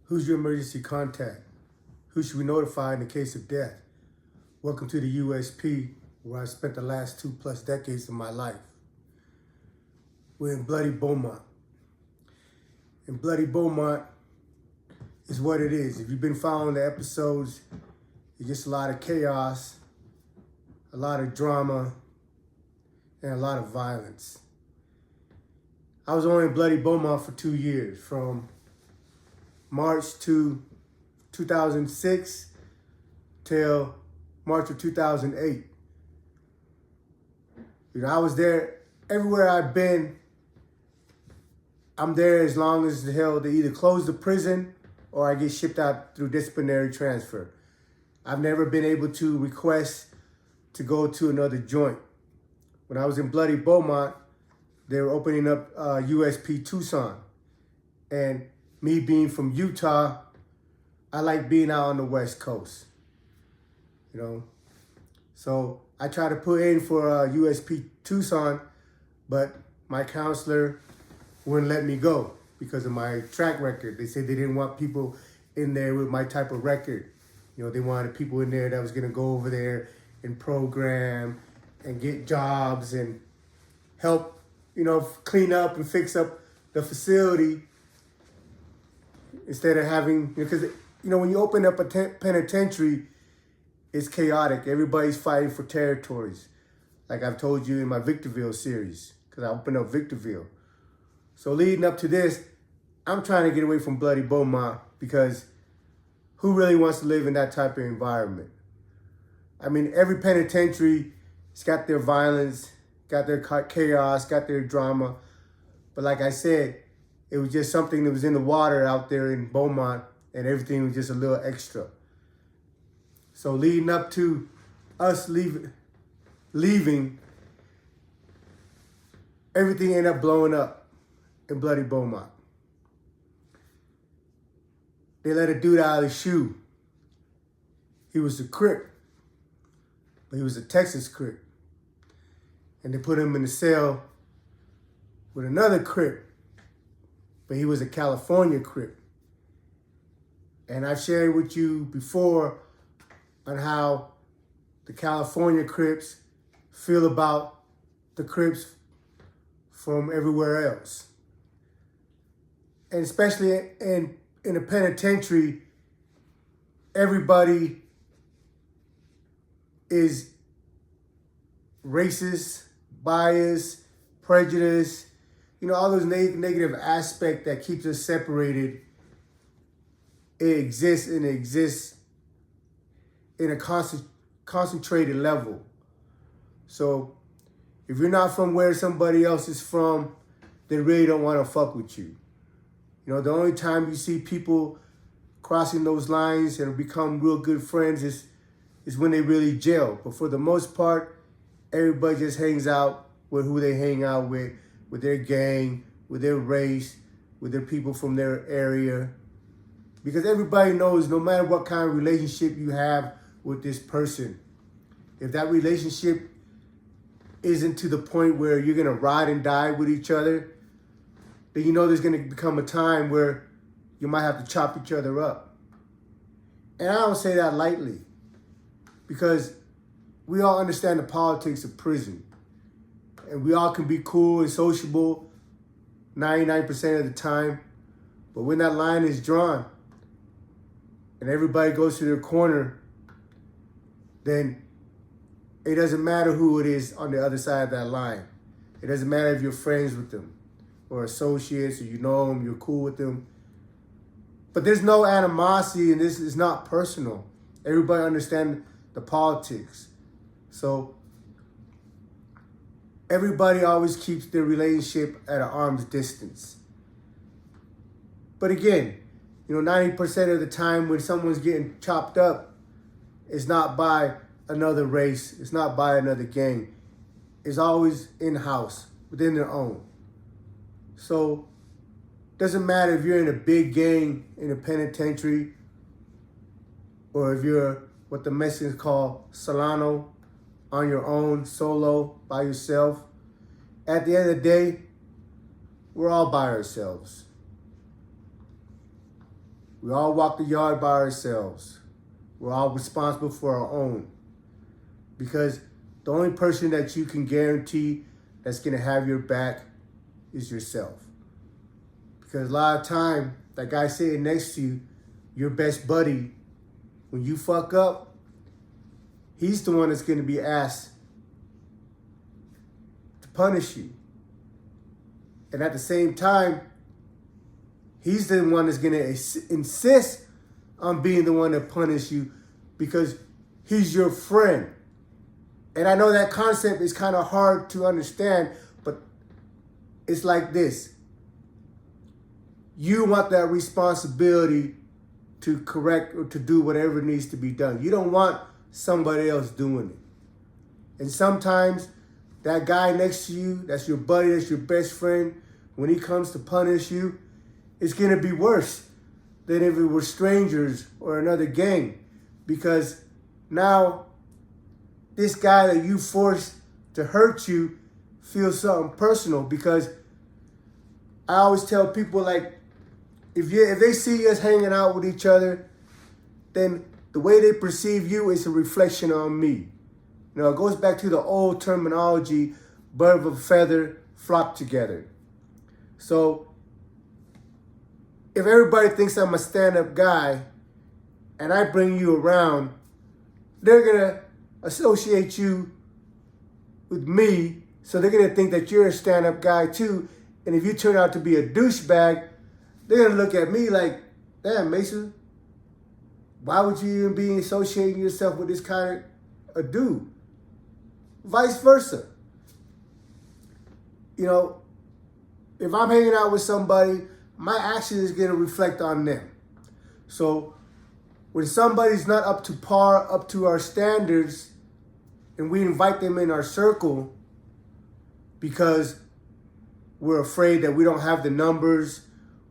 Who's your emergency contact? Who should we notify in the case of death? Welcome to the USP, where I spent the last 2+ decades of my life. We're in bloody Beaumont. And bloody Beaumont is what it is. If you've been following the episodes, it's just a lot of chaos, a lot of drama, and a lot of violence. I was only in bloody Beaumont for 2 years, from March 2006 till March of 2008. I was there everywhere I've been. I'm there as long as the hell they either close the prison or I get shipped out through disciplinary transfer. I've never been able to request to go to another joint. When I was in bloody Beaumont, they were opening up USP Tucson. And me being from Utah, I like being out on the West Coast, So I tried to put in for USP Tucson, but my counselor wouldn't let me go because of my track record. They said they didn't want people in there with my type of record. They wanted people in there that was gonna go over there and program and get jobs and help, clean up and fix up the facility, instead of having, because, when you open up a penitentiary, it's chaotic. Everybody's fighting for territories. Like I've told you in my Victorville series, because I opened up Victorville. So leading up to this, I'm trying to get away from bloody Beaumont, because who really wants to live in that type of environment? I mean, every penitentiary has got their violence, got their chaos, got their drama. But like I said, it was just something that was in the water out there in Beaumont, and everything was just a little extra. So leading up to us leaving, everything ended up blowing up in bloody Beaumont. They let a dude out of the shoe. He was a Crip, but he was a Texas Crip. And they put him in the cell with another Crip, but he was a California Crip. And I've shared with you before on how the California Crips feel about the Crips from everywhere else. And especially in a penitentiary, everybody is racist, biased, prejudice, all those negative aspects that keeps us separated. It exists in a concentrated level. So if you're not from where somebody else is from, they really don't want to fuck with you. The only time you see people crossing those lines and become real good friends is when they really jail. But for the most part, everybody just hangs out with who they hang out with their gang, with their race, with their people from their area. Because everybody knows, no matter what kind of relationship you have with this person, if that relationship isn't to the point where you're gonna ride and die with each other, then there's gonna become a time where you might have to chop each other up. And I don't say that lightly, because we all understand the politics of prison. And we all can be cool and sociable 99% of the time. But when that line is drawn and everybody goes to their corner, then it doesn't matter who it is on the other side of that line. It doesn't matter if you're friends with them or associates, or you know them, you're cool with them. But there's no animosity, and this is not personal. Everybody understands the politics. So everybody always keeps their relationship at an arm's distance. But again, 90% of the time when someone's getting chopped up, it's not by another race, it's not by another gang. It's always in-house, within their own. So doesn't matter if you're in a big gang in a penitentiary, or if you're what the Mexicans call Solano, on your own, solo, by yourself. At the end of the day, we're all by ourselves. We all walk the yard by ourselves. We're all responsible for our own. Because the only person that you can guarantee that's going to have your back is yourself. Because a lot of time, that guy sitting next to you, your best buddy, when you fuck up, he's the one that's going to be asked to punish you. And at the same time, he's the one that's going to insist on being the one to punish you because he's your friend. And I know that concept is kind of hard to understand, but it's like this. You want that responsibility to correct or to do whatever needs to be done. You don't want somebody else doing it. And sometimes that guy next to you, that's your buddy, that's your best friend, when he comes to punish you, it's going to be worse than if it were strangers or another gang. Because now this guy that you forced to hurt you feels something personal. Because I always tell people, like, if they see us hanging out with each other, then the way they perceive you is a reflection on me. You know, it goes back to the old terminology, bird of a feather flock together. So if everybody thinks I'm a stand-up guy and I bring you around, they're going to associate you with me, so they're going to think that you're a stand-up guy too. And if you turn out to be a douchebag, they're going to look at me like, damn, Mesa, why would you even be associating yourself with this kind of a dude? Vice versa. You know, if I'm hanging out with somebody, my action is going to reflect on them. So when somebody's not up to par, up to our standards, and we invite them in our circle because we're afraid that we don't have the numbers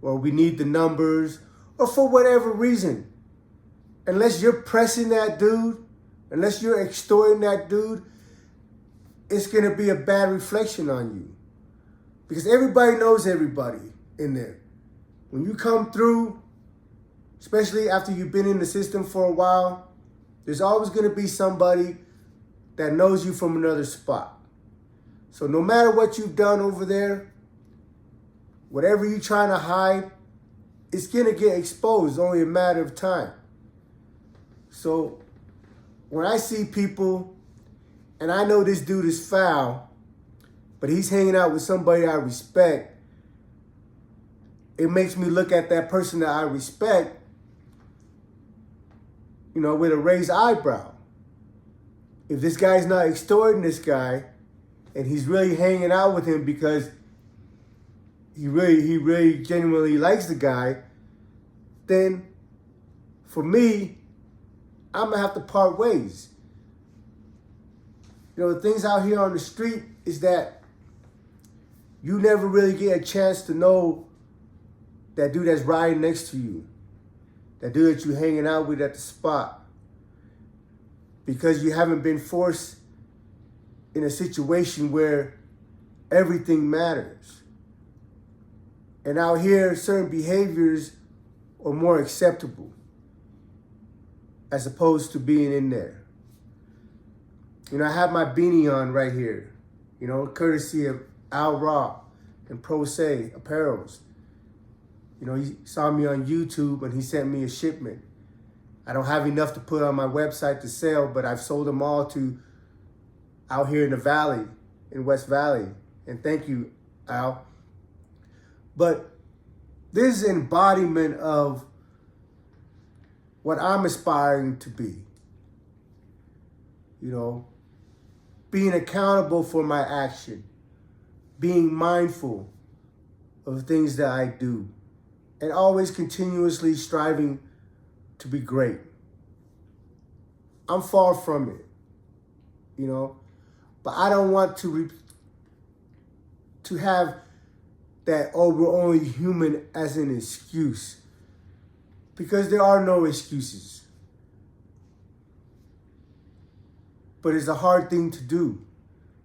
or we need the numbers or for whatever reason, unless you're pressing that dude, unless you're extorting that dude, it's going to be a bad reflection on you. Because everybody knows everybody in there. When you come through, especially after you've been in the system for a while, there's always going to be somebody that knows you from another spot. So no matter what you've done over there, whatever you're trying to hide, it's going to get exposed, only a matter of time. So when I see people, and I know this dude is foul, but he's hanging out with somebody I respect, it makes me look at that person that I respect, you know, with a raised eyebrow. If this guy's not extorting this guy, and he's really hanging out with him because he really genuinely likes the guy, then for me, I'm gonna have to part ways. You know, the things out here on the street is that you never really get a chance to know that dude that's riding next to you, that dude that you're hanging out with at the spot, because you haven't been forced in a situation where everything matters. And out here, certain behaviors are more acceptable as opposed to being in there. You know, I have my beanie on right here, you know, courtesy of Al Raw and Pro Se Apparels. You know, he saw me on YouTube and he sent me a shipment. I don't have enough to put on my website to sell, but I've sold them all to out here in the Valley, in West Valley. And thank you, Al. But this is an embodiment of what I'm aspiring to be. You know, being accountable for my action, being mindful of things that I do, and always continuously striving to be great. I'm far from it, you know, but I don't want to have that, oh, we're only human as an excuse, because there are no excuses. But it's a hard thing to do.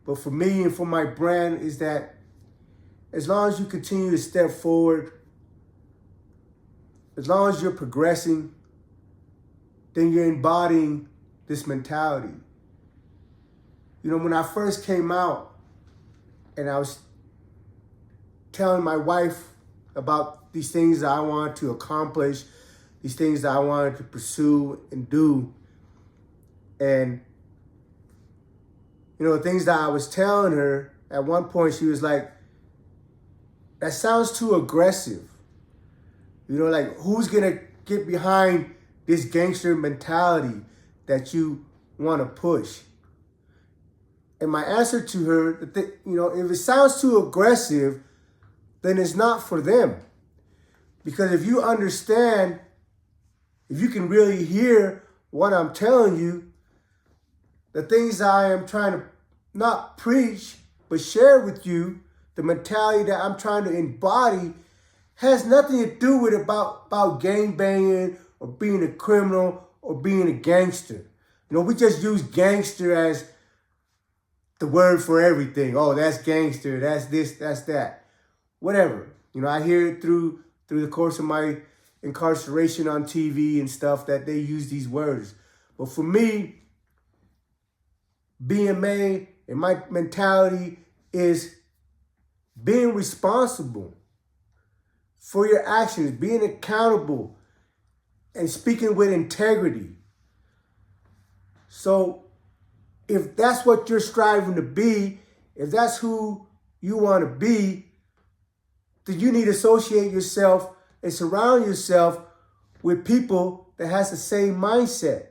But for me and for my brand is that as long as you continue to step forward as long as you're progressing, then you're embodying this mentality. You know, when I first came out and I was telling my wife about these things that I wanted to accomplish, these things that I wanted to pursue and do, and, you know, things that I was telling her, at one point she was like, that sounds too aggressive. You know, like, who's gonna get behind this gangster mentality that you want to push? And my answer to her, you know, if it sounds too aggressive, then it's not for them. Because if you understand, if you can really hear what I'm telling you, the things I am trying to not preach, but share with you, the mentality that I'm trying to embody, has nothing to do with about gang banging or being a criminal or being a gangster. You know, we just use gangster as the word for everything. Oh, that's gangster, that's this, that's that. Whatever. You know, I hear it through the course of my incarceration on TV and stuff that they use these words. But for me, BMA and my mentality is being responsible for your actions, being accountable, and speaking with integrity. So if that's what you're striving to be, if that's who you want to be, then you need to associate yourself and surround yourself with people that has the same mindset.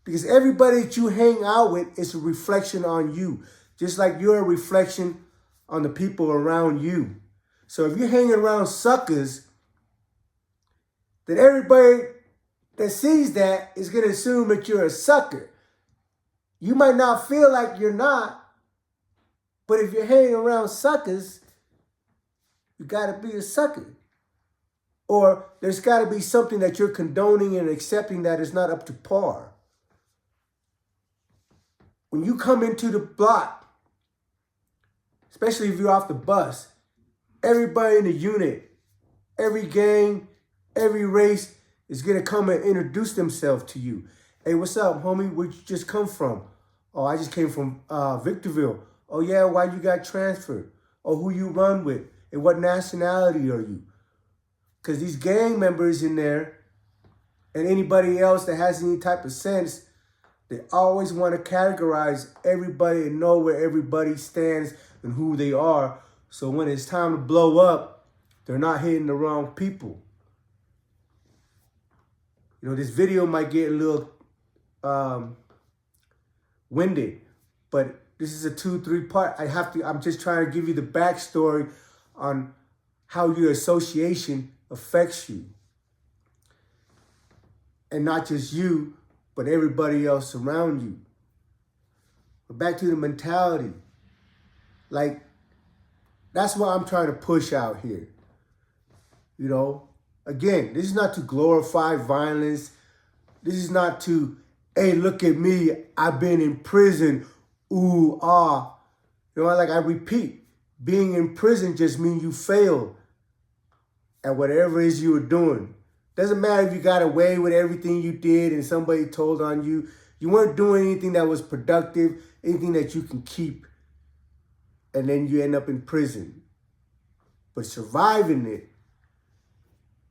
Because everybody that you hang out with is a reflection on you, just like you're a reflection on the people around you. So if you're hanging around suckers, then everybody that sees that is going to assume that you're a sucker. You might not feel like you're not, but if you're hanging around suckers, you got to be a sucker. Or there's got to be something that you're condoning and accepting that is not up to par. When you come into the block, especially if you're off the bus, everybody in the unit, every gang, every race is going to come and introduce themselves to you. Hey, what's up, homie? Where'd you just come from? Oh, I just came from Victorville. Oh, yeah, why you got transferred? Oh, who you run with? And what nationality are you? Because these gang members in there and anybody else that has any type of sense, they always want to categorize everybody and know where everybody stands and who they are. So when it's time to blow up, they're not hitting the wrong people. You know, this video might get a little winded, but this is a 2-3 part. I'm just trying to give you the backstory on how your association affects you. And not just you, but everybody else around you. But back to the mentality. Like, that's what I'm trying to push out here. You know, again, this is not to glorify violence. This is not to, hey, look at me, I've been in prison, ooh, ah. You know, like I repeat, being in prison just means you failed at whatever it is you were doing. Doesn't matter if you got away with everything you did and somebody told on you. You weren't doing anything that was productive, anything that you can keep, and then you end up in prison. But surviving it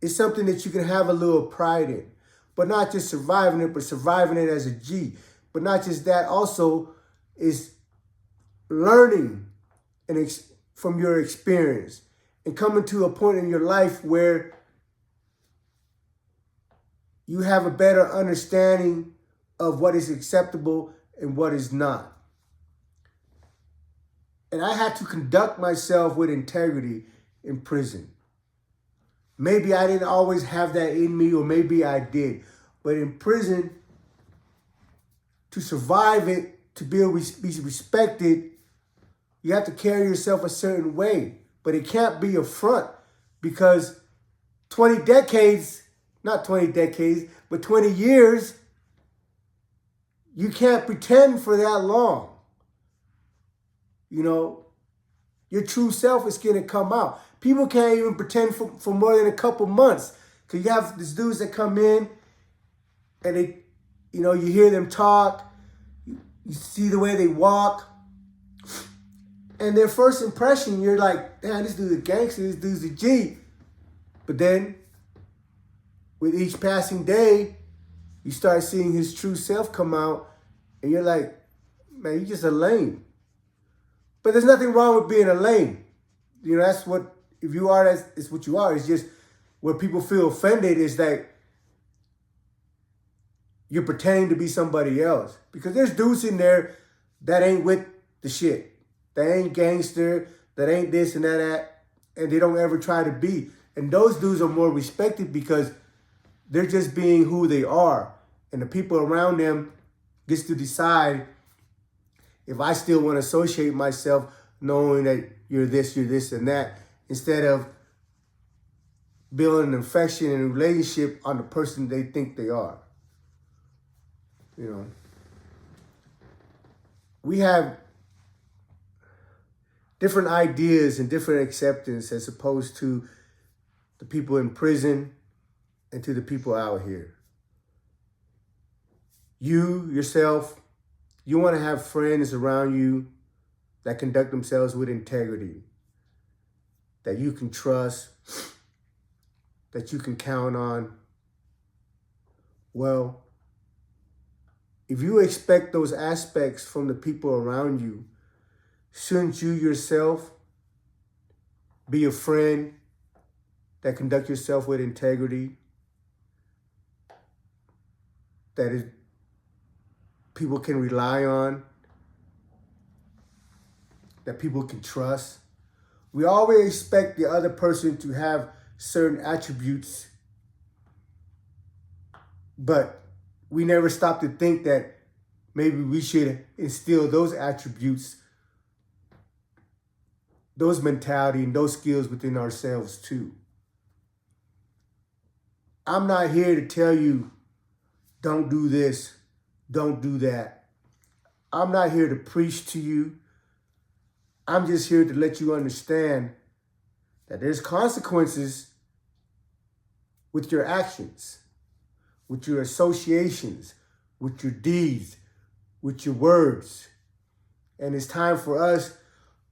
is something that you can have a little pride in. But not just surviving it, but surviving it as a G. But not just that, also is learning from your experience and coming to a point in your life where you have a better understanding of what is acceptable and what is not. And I had to conduct myself with integrity in prison. Maybe I didn't always have that in me, or maybe I did. But in prison, to survive it, to be respected, you have to carry yourself a certain way. But it can't be a front, because 20 decades, not 20 decades, but 20 years, you can't pretend for that long. You know, your true self is going to come out. People can't even pretend for more than a couple months. Because you have these dudes that come in and they, you hear them talk, you see the way they walk, and their first impression, you're like, damn, this dude's a gangster, this dude's a G. But then, with each passing day, you start seeing his true self come out, and you're like, man, you're just a lame. But there's nothing wrong with being a lame. That's what, if you are, that's what you are. It's just where people feel offended is that you're pretending to be somebody else. Because there's dudes in there that ain't with the shit. That ain't gangster, that ain't this and that, and they don't ever try to be. And those dudes are more respected because they're just being who they are. And the people around them gets to decide if I still want to associate myself knowing that you're this, and that, instead of building an affection and a relationship on the person they think they are. We have different ideas and different acceptance as opposed to the people in prison and to the people out here. You, yourself, you want to have friends around you that conduct themselves with integrity, that you can trust, that you can count on. Well, if you expect those aspects from the people around you, shouldn't you yourself be a friend that conduct yourself with integrity, that is people can rely on, that people can trust? We always expect the other person to have certain attributes, but we never stop to think that maybe we should instill those attributes, those mentality and those skills within ourselves too. I'm not here to tell you, don't do this, don't do that. I'm not here to preach to you. I'm just here to let you understand that there's consequences with your actions, with your associations, with your deeds, with your words. And it's time for us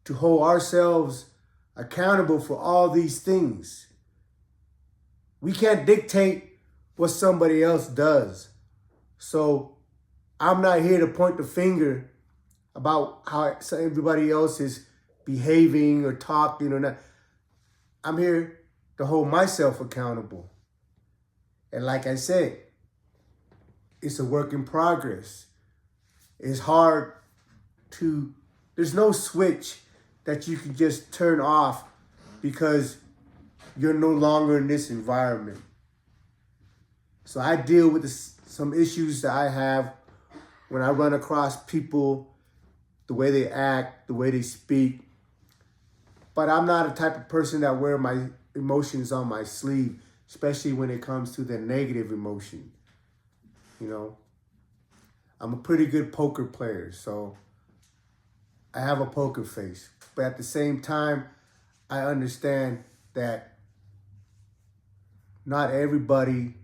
to hold ourselves accountable for all these things. We can't dictate what somebody else does. So I'm not here to point the finger about how everybody else is behaving or talking or not. I'm here to hold myself accountable. And like I said, it's a work in progress. It's hard there's no switch that you can just turn off because you're no longer in this environment. So I deal with some issues that I have when I run across people, the way they act, the way they speak. But I'm not a type of person that wear my emotions on my sleeve, especially when it comes to the negative emotion. I'm a pretty good poker player, so I have a poker face. But at the same time, I understand that not everybody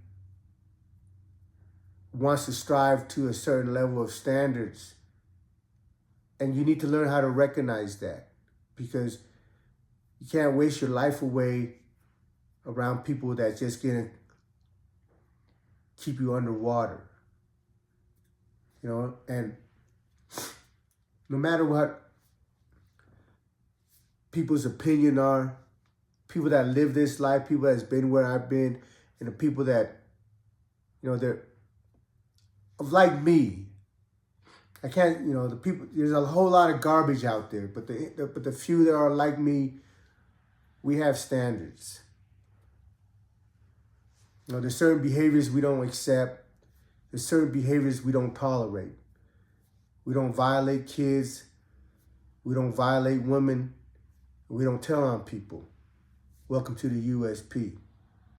wants to strive to a certain level of standards. And you need to learn how to recognize that, because you can't waste your life away around people that's just going to keep you underwater. And no matter what people's opinion are, people that live this life, people that's been where I've been, and the people that, they're like me. I can't, the people, there's a whole lot of garbage out there, but the few that are like me, we have standards. There's certain behaviors we don't accept. There's certain behaviors we don't tolerate. We don't violate kids. We don't violate women. We don't tell on people. Welcome to the USP.